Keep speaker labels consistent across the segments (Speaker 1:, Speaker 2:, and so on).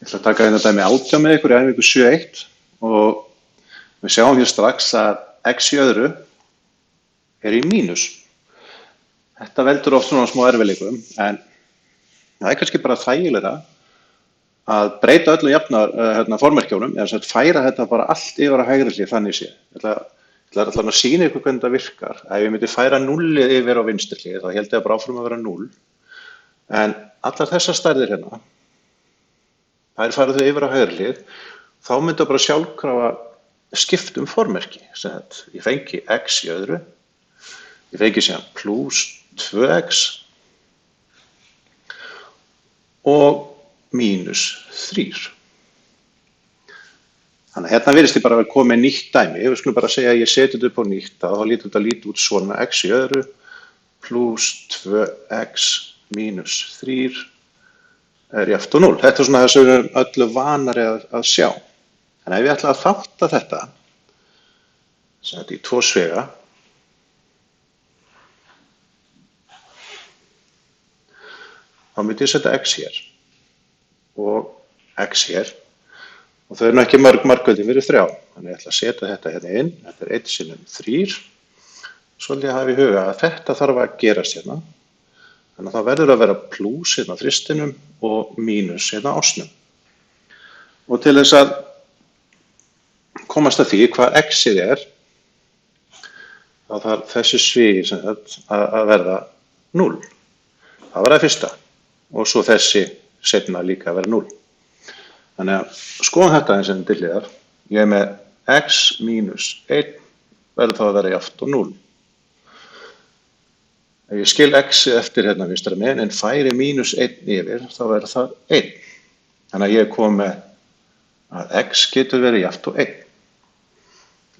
Speaker 1: ætla að taka hérna dæmi 18 með ykkur í æfingu 7.1 og við sjáum hér strax að x í öðru er í mínus. Þetta veldur oft svona smá erfiðleikum en það er kannski bara þægilegra að breyta öllum jafnar formerkjónum eða sem sagt færa þetta bara allt yfir á hægri hlið þannig séð. Ég ætla að sýna ykkur hvernig þetta virkar. Ef ég myndi færa 0 yfir á vinstri hlið þá held ég bara áfram að vera 0. En allar þessar stærðir hérna, þær færa þau yfir á hægri hlið, þá myndi bara sjálfkrafa skipt formerki. Ég fengi x í öðru, ég fengi síðan plus 2x og mínus 3. Þannig að hérna virðist ég bara að koma með nýtt dæmi. Við skulum bara segja að ég seti þetta upp á nýtt, þá lítur þetta lítið út svona x í öðru plus 2x mínus 3 er jafnt og 0. Þetta er svona það sem við erum öllu vanari að sjá. En ef ég ætla að þátta þetta sem þetta í 2 svega, þá myndi ég setja x hér og x hér og þau eru ekki margföldin fyrir 3. Þannig ég ætla að setja þetta hérna inn. Þetta er 1 sinnum 3. Svo vil ég hafa í huga að þetta þarf að gerast hérna. Þannig að það verður að vera plus hérna á þristinum og mínus hérna á ásnum. Og til þess að komast að því hvað x-ið er, þá þarf þessi svigi að verða 0. Það var það fyrsta. Og svo þessi seinna líka að vera 0. Þannig að skoðum þetta eins og til hliðar. Ég er með x mínus 1 verður þá að vera jafnt og 0. Ef ég skil x eftir hérna vinstra megin en færi mínus 1 yfir þá verður það 1. Þannig að ég kom með að x getur verið jafnt og 1.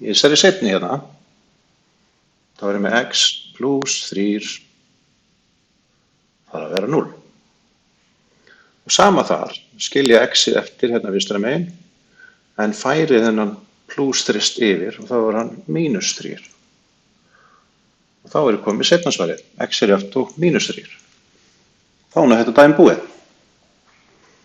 Speaker 1: Í þessari seinni hérna þá er ég með x plus 3 þarf að vera 0. Og sama þar skilja x-ið eftir hérna vinstra megin en færi þennan plus 3 yfir og þá er hann mínus 3. Og þá er komið seinna svarið, x er jafnt og mínus 3. Þá er þetta dæmi búið.